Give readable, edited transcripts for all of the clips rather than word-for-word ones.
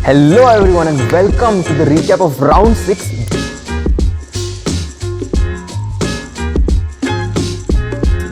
Hello everyone and welcome to the recap of round 6.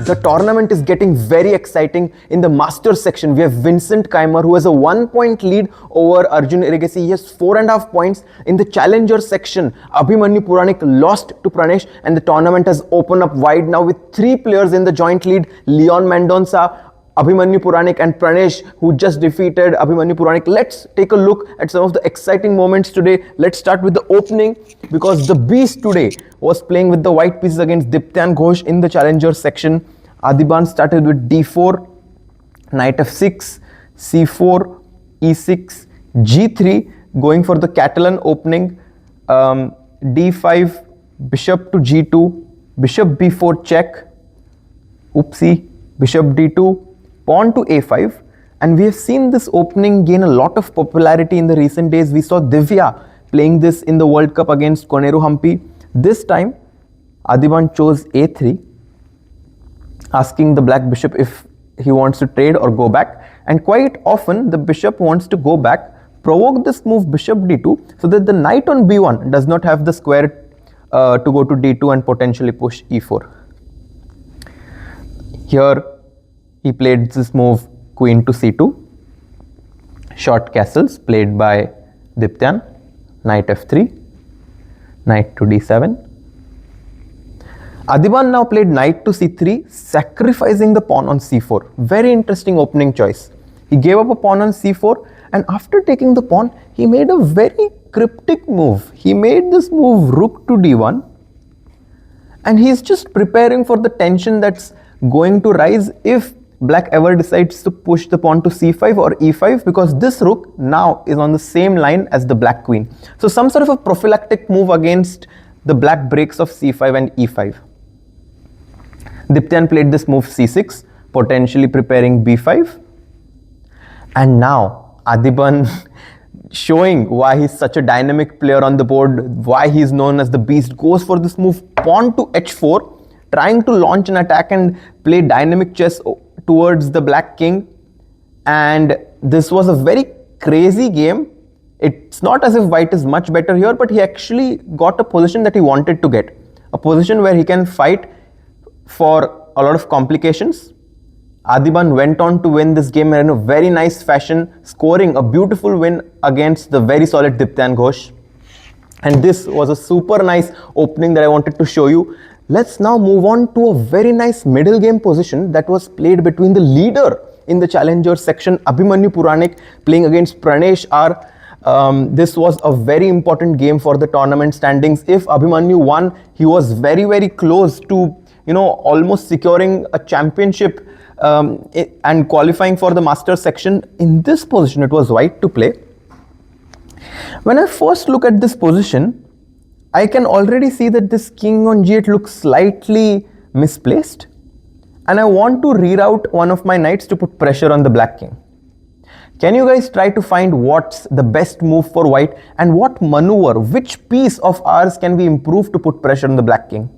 The tournament is getting very exciting. In the Masters section, we have Vincent Keimer who has a 1-point lead over Arjun Erigesi. He has 4.5 points. In the Challenger section, Abhimanyu Puranik lost to Pranesh and the tournament has opened up wide now with 3 players in the joint lead. Leon Mendonça, Abhimanyu Puranik and Pranesh, who just defeated Abhimanyu Puranik. Let's take a look at some of the exciting moments today. Let's start with the opening because the beast today was playing with the white pieces against Diptyan Ghosh in the Challenger section. Adiban started with d4, knight f6, c4, e6, g3, going for the Catalan opening, d5, bishop to g2, bishop b4 check, oopsie, bishop d2, pawn to a5, and we have seen this opening gain a lot of popularity in the recent days. We saw Divya playing this in the World Cup against Koneru Hampi. This time, Adiban chose a3, asking the black bishop if he wants to trade or go back, and quite often the bishop wants to go back, provoke this move bishop d2 so that the knight on b1 does not have the square to go to d2 and potentially push e4. Here he played this move queen to c2, short castles played by Diptyan, knight f3, knight to d7. Adiban now played knight to c3, sacrificing the pawn on c4. Very interesting opening choice. He gave up a pawn on c4 and after taking the pawn, he made a very cryptic move. He made this move rook to d1 and he's just preparing for the tension that's going to rise if black ever decides to push the pawn to c5 or e5, because this rook now is on the same line as the black queen. So some sort of a prophylactic move against the black breaks of c5 and e5. Diptyan played this move c6, potentially preparing b5. And now Adiban showing why he's such a dynamic player on the board, why he's known as the beast, goes for this move pawn to h4, trying to launch an attack and play dynamic chess towards the black king. And this was a very crazy game. It's not as if white is much better here, but he actually got a position that he wanted to get. A position where he can fight for a lot of complications. Adiban went on to win this game in a very nice fashion, scoring a beautiful win against the very solid Diptyan Ghosh. And this was a super nice opening that I wanted to show you. Let's now move on to a very nice middle game position that was played between the leader in the Challenger section, Abhimanyu Puranik, playing against Pranesh R. This was a very important game for the tournament standings. If Abhimanyu won, he was very close to, almost securing a championship and qualifying for the Masters section. In this position, it was white to play. When I first look at this position, I can already see that this king on g8 looks slightly misplaced, and I want to reroute one of my knights to put pressure on the black king. Can you guys try to find what's the best move for white and what maneuver, which piece of ours can we improve to put pressure on the black king?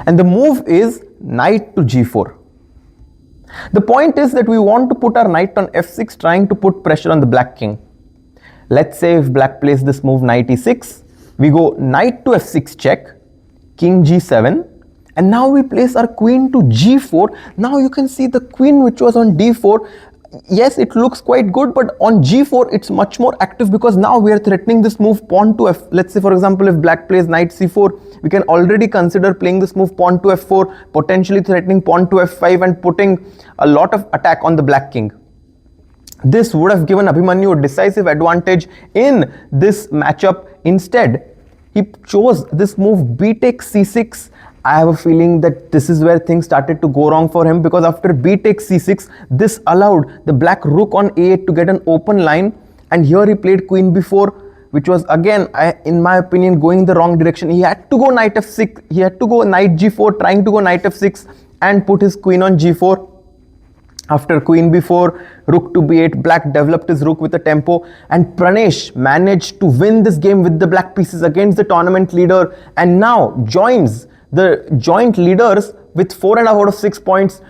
And the move is knight to g4. The point is that we want to put our knight on f6, trying to put pressure on the black king. Let's say if black plays this move knight e6, we go knight to f6 check, king g7, and now we place our queen to g4. Now you can see the queen which was on d4. Yes, it looks quite good, but on g4 it's much more active because now we are threatening this move pawn to f. Let's say for example if black plays knight c4, we can already consider playing this move pawn to f4, potentially threatening pawn to f5 and putting a lot of attack on the black king. This would have given Abhimanyu a decisive advantage in this matchup. Instead, he chose this move b takes c6. I have a feeling that this is where things started to go wrong for him, because after b takes c6, this allowed the black rook on a8 to get an open line, and here he played queen b4, which was again, in my opinion, going the wrong direction. He had to go knight f6, he had to go knight g4, trying to go knight f6 and put his queen on g4. After queen b4, rook to b8, black developed his rook with a tempo, and Pranesh managed to win this game with the black pieces against the tournament leader, and now joins the joint leaders with 4.5 out of 6 points.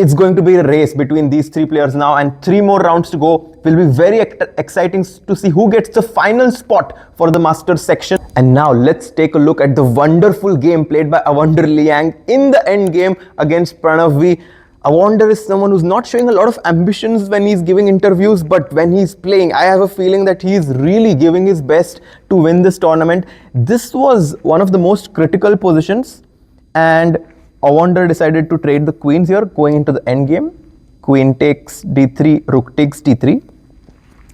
it's going to be a race between these three players now, and 3 more rounds to go. Will be very exciting to see who gets the final spot for the Masters section. And now let's take a look at the wonderful game played by Awonder Liang in the end game against Pranav V. Awonder is someone who's not showing a lot of ambitions when he's giving interviews, but when he's playing, I have a feeling that he's really giving his best to win this tournament. This was one of the most critical positions, and Awonder decided to trade the queens here going into the end game. Queen takes d3, rook takes d3.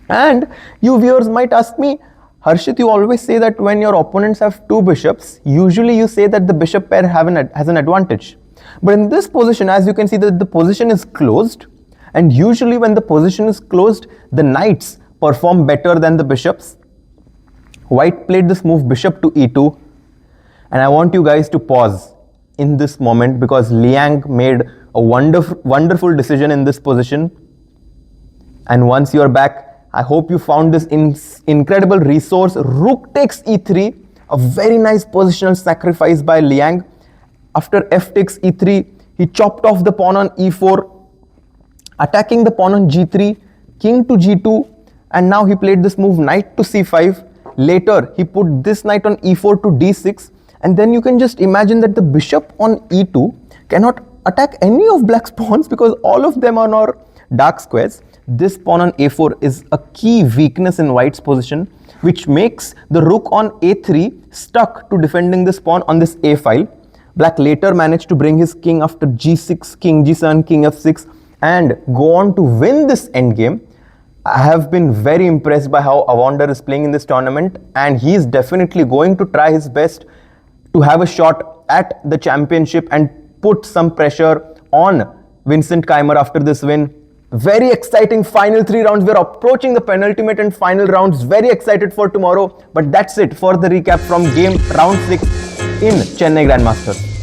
And you viewers might ask me, Harshit, you always say that when your opponents have 2 bishops, usually you say that the bishop pair has an advantage. But in this position, as you can see, that the position is closed, and usually when the position is closed, the knights perform better than the bishops. White played this move bishop to e2, and I want you guys to pause in this moment because Liang made a wonderful decision in this position. And once you're back, I hope you found this incredible resource. Rook takes e3, a very nice positional sacrifice by Liang. After f takes e3, he chopped off the pawn on e4, attacking the pawn on g3, king to g2, and now he played this move knight to c5. Later, he put this knight on e4 to d6, and then you can just imagine that the bishop on e2 cannot attack any of black's pawns because all of them are now dark squares. This pawn on a4 is a key weakness in white's position, which makes the rook on a3 stuck to defending this pawn on this a file. Black later managed to bring his king after g6, king g7, king f6, and go on to win this endgame. I have been very impressed by how Awonder is playing in this tournament, and he is definitely going to try his best to have a shot at the championship and put some pressure on Vincent Keimer after this win. Very exciting final 3 rounds. We're approaching the penultimate and final rounds. Very excited for tomorrow. But that's it for the recap from game round 6 in Chennai Grand Masters.